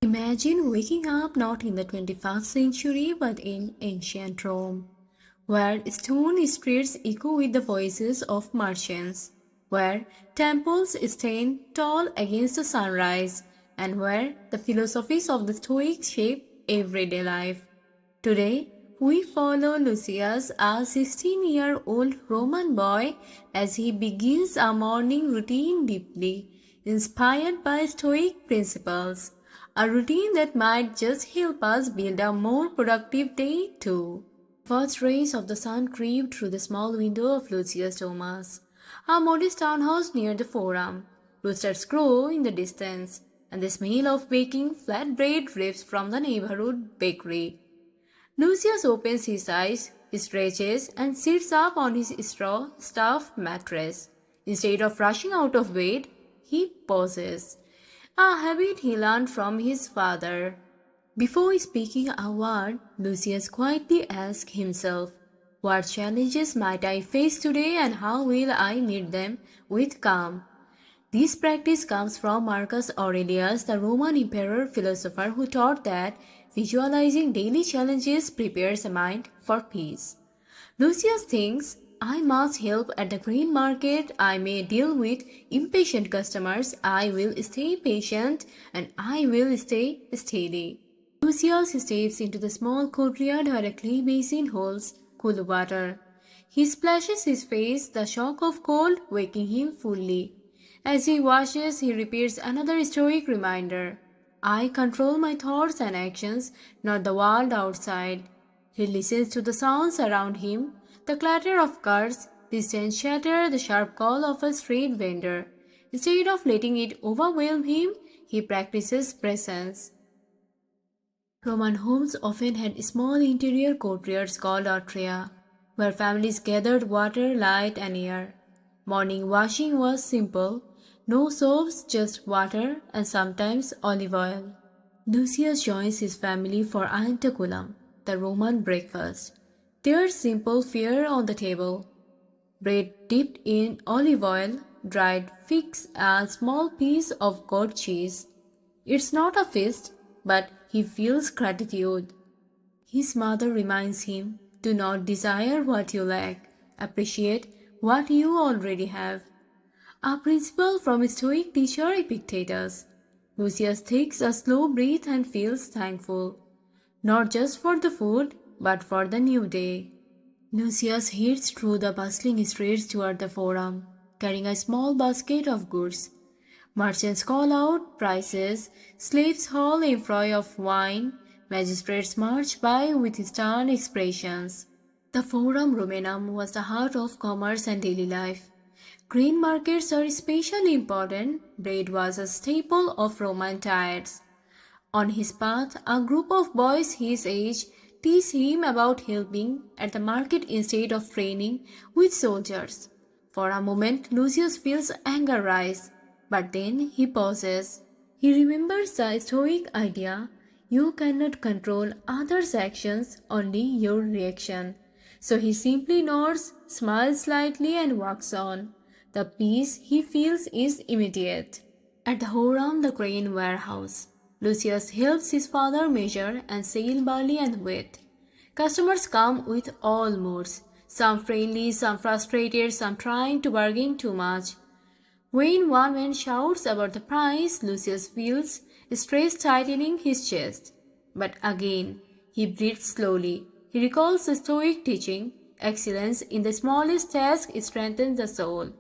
Imagine waking up not in the 21st century but in ancient Rome, where stone streets echo with the voices of merchants, where temples stand tall against the sunrise, and where the philosophies of the Stoics shape everyday life. Today, we follow Lucius, a 16-year-old Roman boy, as he begins a morning routine deeply inspired by Stoic principles. A routine that might just help us build a more productive day too. First rays of the sun creeped through the small window of Lucius Thomas, a modest townhouse near the Forum. Roosters crow in the distance, and the smell of baking flatbread drifts from the neighborhood bakery. Lucius opens his eyes, stretches, and sits up on his straw stuffed mattress. Instead of rushing out of bed, he pauses, a habit he learned from his father. Before speaking a word, Lucius quietly asks himself, what challenges might I face today and how will I meet them with calm? This practice comes from Marcus Aurelius, the Roman emperor philosopher who taught that visualizing daily challenges prepares the mind for peace. Lucius thinks, I must help at the grain market, I may deal with impatient customers, I will stay patient, and I will stay steady. Lucius steps into the small courtyard where a clay basin holds cool water. He splashes his face, the shock of cold waking him fully. As he washes, he repeats another stoic reminder. I control my thoughts and actions, not the world outside. He listens to the sounds around him, the clatter of cars, distant chatter, the sharp call of a street vendor. Instead of letting it overwhelm him, he practices presence. Roman homes often had small interior courtyards called atria, where families gathered water, light, and air. Morning washing was simple, no soaps, just water and sometimes olive oil. Lucius joins his family for anteculum, the Roman breakfast. There's simple fare on the table. Bread dipped in olive oil, dried figs, a small piece of goat cheese. It's not a feast, but he feels gratitude. His mother reminds him, do not desire what you lack, appreciate what you already have. A principle from his Stoic teacher Epictetus. Lucius takes a slow breath and feels thankful, not just for the food, but for the new day. Lucius heads through the bustling streets toward the Forum, carrying a small basket of goods. Merchants call out prices, slaves haul a fry of wine, magistrates march by with stern expressions. The Forum Romanum was the heart of commerce and daily life. Grain markets are especially important. Bread was a staple of Roman diets. On his path, a group of boys his age tease him about helping at the market instead of training with soldiers. For a moment, Lucius feels anger rise, but then he pauses. He remembers the Stoic idea, you cannot control others' actions, only your reaction. So he simply nods, smiles slightly, and walks on. The peace he feels is immediate. At the Horam, the grain warehouse, Lucius helps his father measure and sell barley and wheat. Customers come with all moods, some friendly, some frustrated, some trying to bargain too much. When one man shouts about the price, Lucius feels stress tightening his chest. But again, he breathes slowly. He recalls the Stoic teaching, excellence in the smallest task strengthens the soul.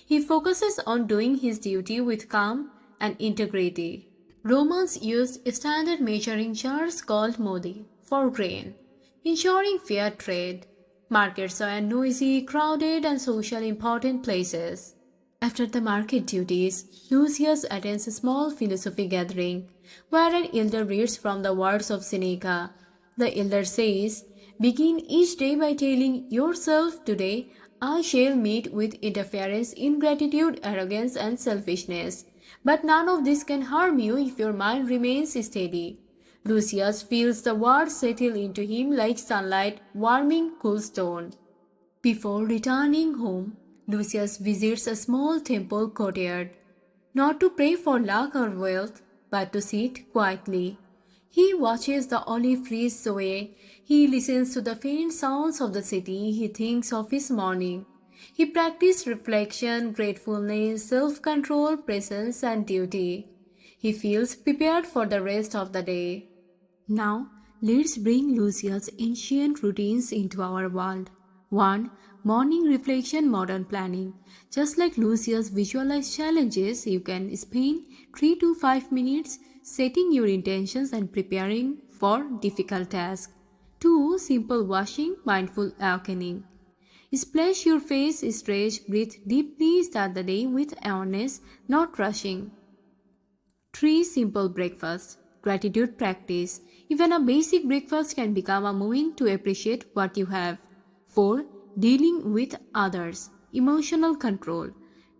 He focuses on doing his duty with calm and integrity. Romans used standard measuring jars called modi for grain, ensuring fair trade. Markets are noisy, crowded, and socially important places. After the market duties, Lucius attends a small philosophy gathering, where an elder reads from the words of Seneca. The elder says, begin each day by telling yourself, today I shall meet with interference, ingratitude, arrogance, and selfishness. But none of this can harm you if your mind remains steady. Lucius feels the words settle into him like sunlight warming cool stone. Before returning home, Lucius visits a small temple courtyard, not to pray for luck or wealth, but to sit quietly. He watches the olive trees sway. He listens to the faint sounds of the city. He thinks of his morning. He practiced reflection, gratefulness, self control, presence, and duty. He feels prepared for the rest of the day. Now, let's bring Lucius' ancient routines into our world. 1. Morning reflection, modern planning. Just like Lucius visualized challenges, you can spend 3 to 5 minutes setting your intentions and preparing for difficult tasks. 2. Simple washing, mindful awakening. Splash your face, stretch, breathe deeply, start the day with awareness, not rushing. 3. Simple breakfast. Gratitude practice. Even a basic breakfast can become a moment to appreciate what you have. 4. Dealing with others. Emotional control.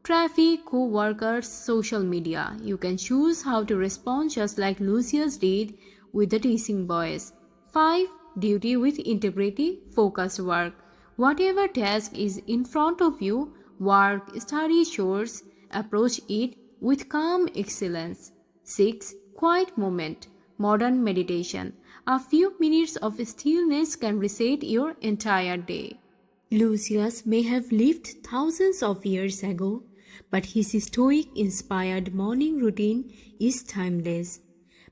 Traffic, co-workers, social media. You can choose how to respond just like Lucius did with the teasing boys. 5. Duty with integrity, focused work. Whatever task is in front of you, work, study, chores, approach it with calm excellence. 6. Quiet moment, modern meditation. A few minutes of stillness can reset your entire day. Lucius may have lived thousands of years ago, but his Stoic-inspired morning routine is timeless.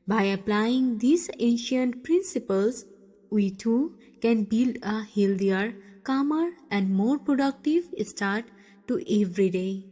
By applying these ancient principles, we too can build a healthier, calmer, and more productive start to every day.